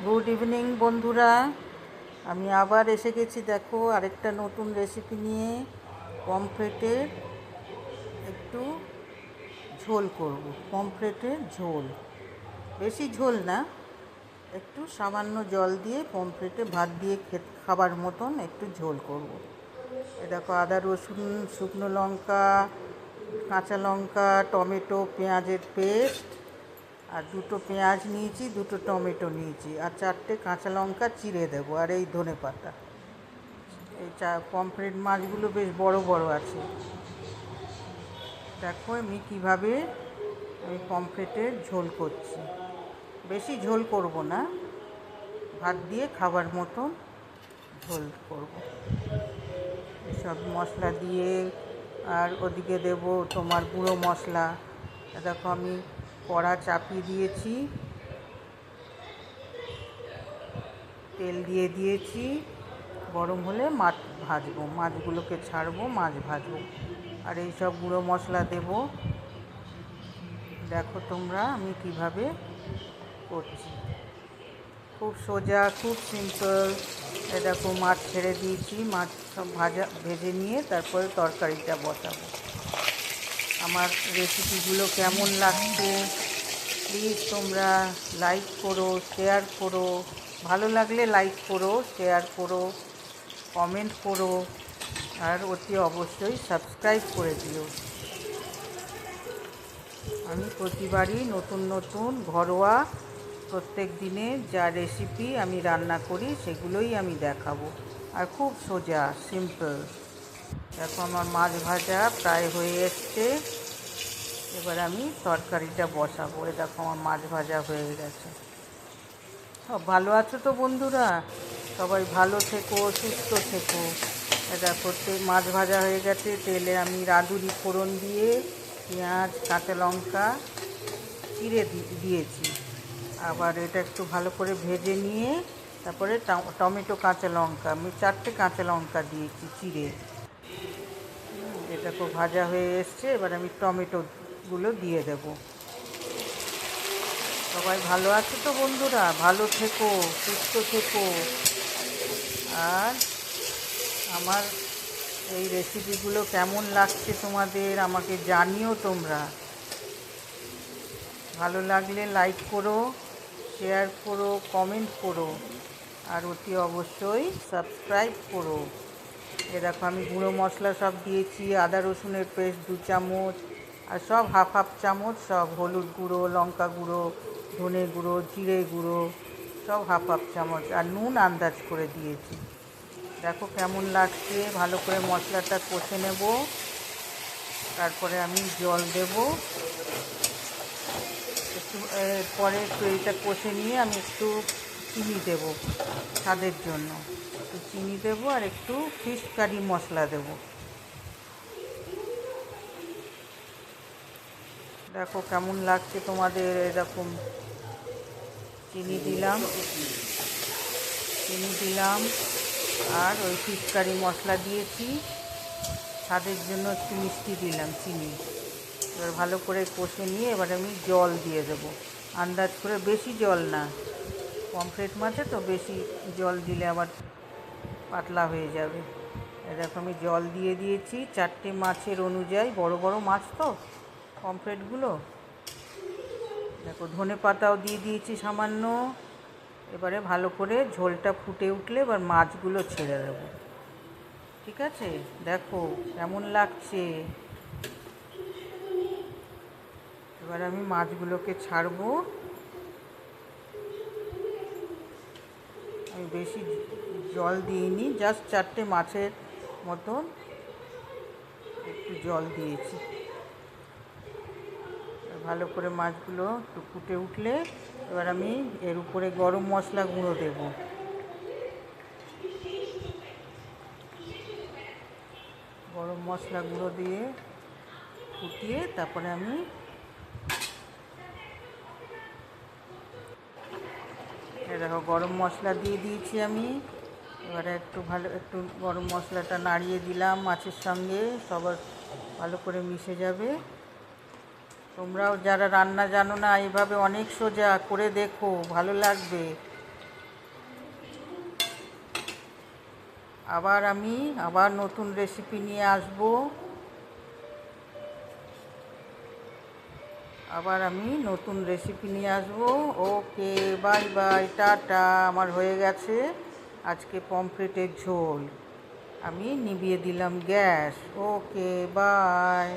Good evening বন্ধুরা, আমি আবার এসে গেছি। দেখো আরেকটা নতুন রেসিপি নিয়ে। পমফ্রেটের একটু ঝোল করব। পমফ্রেটের ঝোল, বেশি ঝোল না, একটু সামান্য জল দিয়ে পমফ্রেটে ভাত দিয়ে খাবার মতন একটু ঝোল করব। এ দেখো আদা রসুন, শুকনো লঙ্কা, কাঁচা লঙ্কা, টমেটো, পেঁয়াজের পেস্ট, আর দুটো পেঁয়াজ নিয়েছি, দুটো টমেটো নিয়েছি, আর চারটে কাঁচা লঙ্কা চিড়ে দেবো, আর এই ধনেপাতা। এই পমফ্রেট মাছগুলো বেশ বড় বড় আছে। দেখো আমি কীভাবে পমফ্রেটের ঝোল করছি। বেশি ঝোল করব না, ভাত দিয়ে খাবার মতন ঝোল করব। এসব মশলা দিয়ে, আর ওদিকে দেব তোমার গুঁড়ো মশলা। দেখো আমি কড়া চাপিয়ে দিয়েছি, তেল দিয়ে দিয়েছি, গরম হলে মাছ ভাজবো, মাছগুলোকে ছাড়বো, মাছ ভাজবো, আর এই সব গুঁড়ো মশলা দেব। দেখো তোমরা আমি কিভাবে করছি, খুব সোজা, খুব সিম্পল। দেখো মাছ ছেড়ে দিয়েছি, মাছ সব ভেজে নিয়ে তারপরে তরকারিটা বসাবো। আমার রেসিপিগুলো কেমন লাগছে প্লিজ তোমরা লাইক করো, শেয়ার করো। ভালো লাগলে লাইক করো, শেয়ার করো, কমেন্ট করো, আর অতি অবশ্যই সাবস্ক্রাইব করে দিও। আমি প্রতিবারই নতুন নতুন ঘরোয়া প্রত্যেক দিনে যা রেসিপি আমি রান্না করি সেগুলোই আমি দেখাবো, আর খুব সোজা, সিম্পল। দেখো আমার মাছ ভাজা প্রায় হয়ে এসছে, এবার আমি তরকারিটা বসাবো। এ দেখো আমার মাছ ভাজা হয়ে গেছে। সব ভালো আছো তো বন্ধুরা? সবাই ভালো থেকো, সুস্থ থেকো। এ দেখো মাছ ভাজা হয়ে গেছে, তেলে আমি রাঁধুনি ফোড়ন দিয়ে পেঁয়াজ, কাঁচা লঙ্কা চিড়ে দিয়েছি। আবার এটা একটু ভালো করে ভেজে নিয়ে তারপরে টমেটো, কাঁচা লঙ্কা, আমি চারটে কাঁচা লঙ্কা দিয়েছি চিড়ে। এটা খুব ভাজা হয়ে এসছে, এবার আমি টমেটোগুলো দিয়ে দেব। সবাই ভালো আছে তো বন্ধুরা? ভালো থেকো, সুস্থ থেকো, আর আমার এই রেসিপিগুলো কেমন লাগছে তোমাদের আমাকে জানিও তোমরা। ভালো লাগলে লাইক করো, শেয়ার করো, কমেন্ট করো, আর অতি অবশ্যই সাবস্ক্রাইব করো। এ দেখো আমি গুঁড়ো মশলা সব দিয়েছি, আদা রসুনের পেস্ট 2 চামচ, আর সব হাফ হাফ চামচ, সব হলুদ গুঁড়ো, লঙ্কা গুঁড়ো, ধনে গুঁড়ো, জিরে গুঁড়ো, সব হাফ হাফ চামচ, আর নুন আন্দাজ করে দিয়েছি। দেখো কেমন লাগছে। ভালো করে মশলাটা কষে নেব, তারপরে আমি জল দেব একটু। পরে একটু এইটা কষে নিয়ে আমি একটু চিনি দেব স্বাদের জন্য, একটু চিনি দেবো, আর একটু ফিশ কারি মশলা দেব। দেখো কেমন লাগছে তোমাদের। এরকম চিনি দিলাম, আর ওই ফিশ কারি মশলা দিয়েছি, স্বাদের জন্য একটু মিষ্টি দিলাম, চিনি। এবার ভালো করে কষে নিয়ে এবার আমি জল দিয়ে দেবো আন্দাজ করে, বেশি জল না, পমফ্রেট মাছে তো বেশি জল দিলে আবার পাতলা হয়ে যাবে। এরকম আমি জল দিয়ে দিয়েছি চারটে মাছের অনুযায়ী, বড় বড় মাছ তো পমফ্রেটগুলো। দেখো ধনে পাতাও দিয়ে দিয়েছি সামান্য। এবারে ভালো করে ঝোলটা ফুটে উঠলে এবার মাছগুলো ছেড়ে দেবো। ঠিক আছে, দেখো কেমন লাগছে। এবার আমি মাছগুলোকে ছাড়বো। আমি বেশি জল দিইনি, জাস্ট চারটে মাছের মতন একটু জল দিয়েছি। ভালো করে মাছগুলো একটু ফুটে উঠলে এবার আমি এর উপরে গরম মশলা গুঁড়ো দেব। গরম মশলা গুঁড়ো দিয়ে ফুটিয়ে তারপরে আমি দেখো গরম মশলা দিয়ে দিয়েছি আমি। এবারে একটু গরম মশলাটা নাড়িয়ে দিলাম মাছের সঙ্গে, সবার ভালো করে মিশে যাবে। তোমরাও যারা রান্না জানো না, এইভাবে অনেক সোজা করে দেখো, ভালো লাগবে। আবার নতুন রেসিপি নিয়ে আসবো। ওকে, বাই বাই, টাটা। আমার হয়ে গেছে আজকে পমফ্রেটের ঝোল। আমি নিভিয়ে দিলাম গ্যাস। Okay, by.